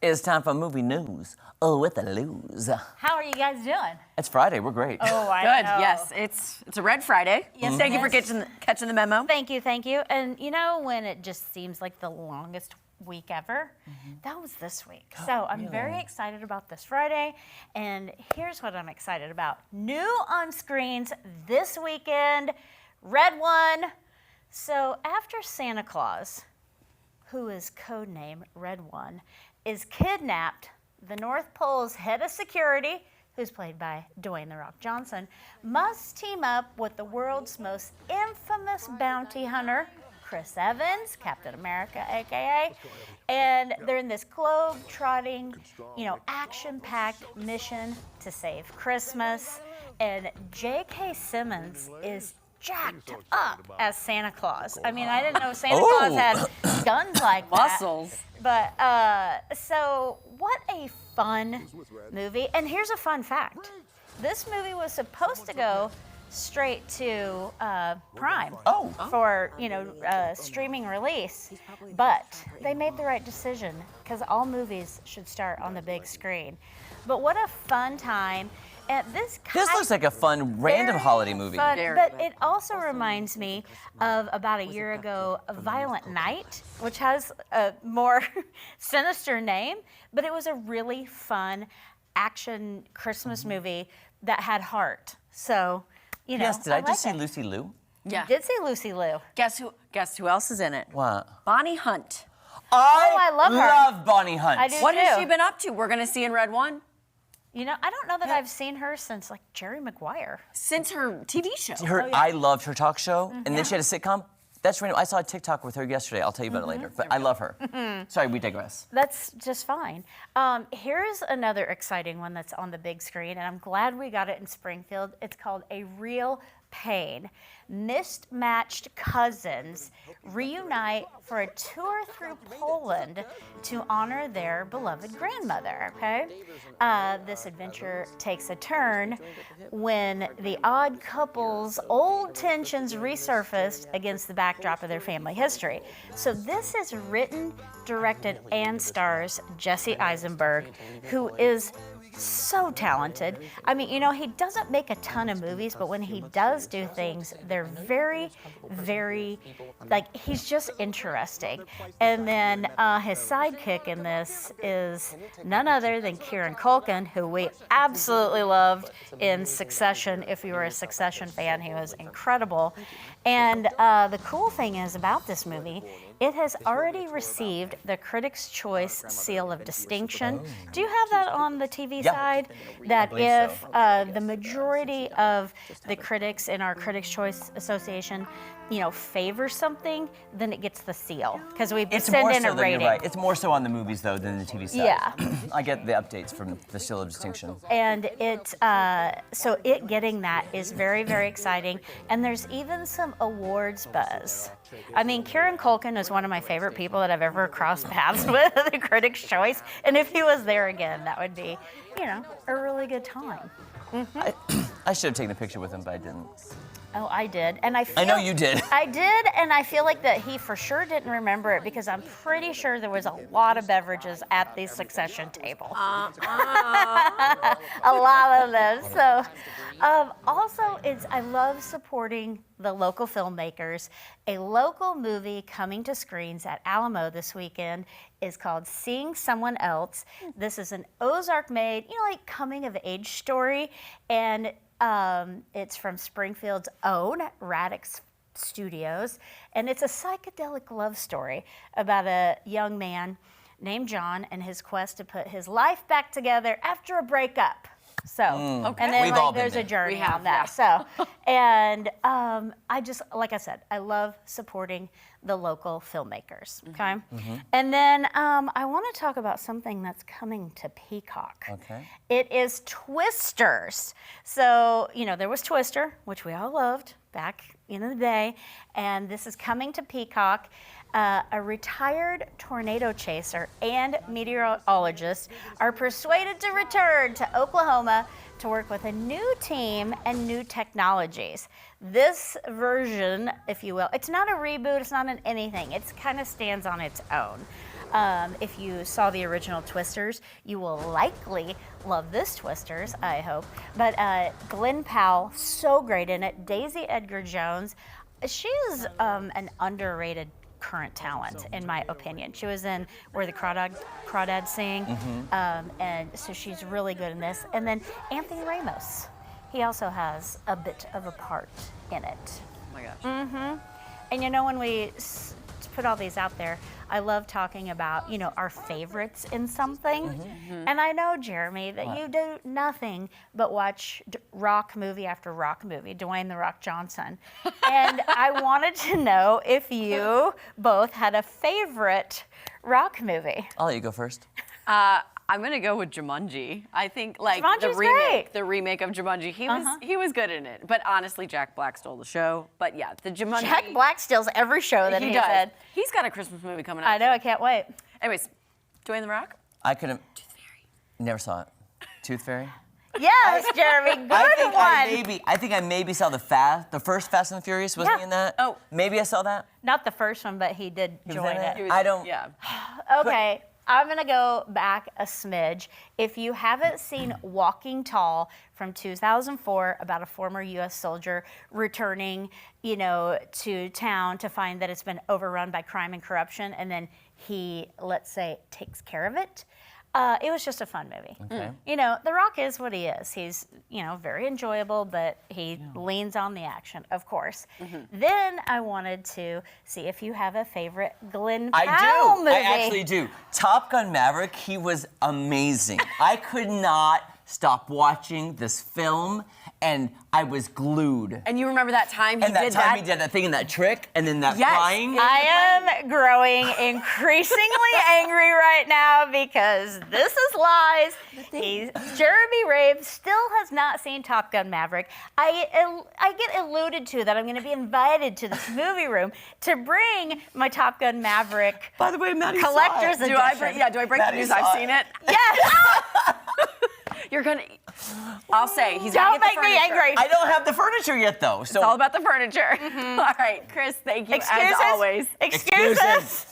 It's time for movie news. Oh, with the Louz. How are you guys doing? It's Friday. We're great. Oh, I Good. know. Yes, it's a red Friday. Yes, Thank you for yes. catching the memo. Thank you, thank you. And you know when it just seems like the longest week ever? That was this week. So I'm very excited about this Friday. And here's what I'm excited about. New on screens this weekend, Red One. So after Santa Claus, who is codenamed Red One, is kidnapped, the North Pole's head of security, who's played by Dwayne "The Rock" Johnson, must team up with the world's most infamous bounty hunter, Chris Evans, Captain America, AKA, and they're in this globe-trotting, action-packed mission to save Christmas, and J.K. Simmons is jacked up as Santa Claus. I mean, I didn't know Santa Claus had guns like that. Muscles. But, so what a fun movie. And here's a fun fact. This movie was supposed to go straight to Prime for, streaming release. But they made the right decision because all movies should start on the big screen. But what a fun time. And this looks like a fun, random holiday movie. But it also reminds me of about a year ago, Violent Night, which has a more sinister name, but it was a really fun action Christmas movie that had heart. So, Yes, did I just see it. Lucy Liu? Yeah. Did see Lucy Liu. Guess who else is in it? What? Bonnie Hunt. I love her. love Bonnie Hunt. I do What too. has she been up to? We're gonna see in Red One. I don't know that I've seen her since like Jerry Maguire. Since her TV show. I loved her talk show, and then she had a sitcom. That's random. I saw a TikTok with her yesterday. I'll tell you about it later. But I love her. Sorry, we digress. That's just fine. Here's another exciting one that's on the big screen, and I'm glad we got it in Springfield. It's called A Real Pain. Mismatched cousins reunite for a tour through Poland to honor their beloved grandmother, okay? This adventure takes a turn when the odd couple's old tensions resurfaced against the backdrop of their family history. So this is written, directed, and stars Jesse Eisenberg, who is so talented. I mean, he doesn't make a ton of movies, but when he does do things, they're very, very, he's just interesting. And then his sidekick in this is none other than Kieran Culkin, who we absolutely loved in Succession. If you were a Succession fan, he was incredible. And the cool thing is about this movie, it has already received the Critics' Choice Seal of Distinction. Do you have that on the TV side? That if the majority of the critics in our Critics' Choice Association, favor something, then it gets the seal because we send in a rating. You're right. It's more so on the movies though than the TV side. Yeah. I get the updates from the Seal of Distinction. And so it getting that is very, very exciting. And there's even some awards buzz. I mean, Kieran Culkin is one of my favorite people that I've ever crossed paths with at the Critics' Choice. And if he was there again, that would be, a really good time. I should have taken a picture with him, but I didn't. Oh, I did. And I know you did. I did, and I feel like that he for sure didn't remember it because I'm pretty sure there was a lot of beverages at the Succession table. A lot of them. So, also, I love supporting the local filmmakers. A local movie coming to screens at Alamo this weekend is called Seeing Someone Else. This is an Ozark-made, coming-of-age story, and it's from Springfield's own Radix Studios, and it's a psychedelic love story about a young man named John and his quest to put his life back together after a breakup. So, and then there's a journey on that. So, and I just, like I said, I love supporting the local filmmakers. Okay, and then I want to talk about something that's coming to Peacock. Okay, it is Twisters. So there was Twister, which we all loved back in the day, and this is coming to Peacock. A retired tornado chaser and meteorologist are persuaded to return to Oklahoma to work with a new team and new technologies. This version, if you will, it's not a reboot, it's not an anything. It kind of stands on its own. If you saw the original Twisters, you will likely love this Twisters, I hope. But Glenn Powell, so great in it. Daisy Edgar-Jones, she is an underrated current talent, in my opinion. She was in Where the Crawdads Sing, and so she's really good in this. And then Anthony Ramos, he also has a bit of a part in it. Oh my gosh. And you know, when we put all these out there, I love talking about, our favorites in something. And I know, Jeremy, that you do nothing but watch rock movie after rock movie, Dwayne "The Rock" Johnson. And I wanted to know if you both had a favorite rock movie. I'll let you go first. I'm gonna go with Jumanji. I think like Jumanji's great. the remake of Jumanji. He was good in it. But honestly, Jack Black stole the show. But yeah, the Jumanji. Jack Black steals every show that he does. did. He's got a Christmas movie coming out. I know, I can't wait. Anyways, Dwayne The Rock. I couldn't. Tooth Fairy. Never saw it. Tooth Fairy. Yes, Jeremy, good I think I maybe saw the first Fast and the Furious. Wasn't he in that? Oh. Maybe I saw that. Not the first one, but he did was join in it. it? I don't. Yeah. Okay, I'm gonna go back a smidge. If you haven't seen Walking Tall from 2004, about a former U.S. soldier returning, to town to find that it's been overrun by crime and corruption, and then he, let's say, takes care of it. It was just a fun movie. Okay. The Rock is what he is. He's, very enjoyable, but he leans on the action, of course. Then I wanted to see if you have a favorite Glenn Powell movie. I actually do. Top Gun Maverick, he was amazing. I could not stop watching this film, and I was glued. And you remember that time he And that did time that? he did that thing and that trick, and then that Yes. flying. I am growing increasingly angry right now because this is lies. Jeremy Rave still has not seen Top Gun Maverick. I get alluded to that I'm going to be invited to this movie room to bring my Top Gun Maverick By the way, Maddie collector's saw it. edition. Do I break the Maddie news? saw I've it. seen it. Yes. You're gonna. I'll say he's Don't gonna get make the me furniture. angry. I don't have the furniture yet, though. So It's all about the furniture. All right, Chris, thank you as always. Excuses.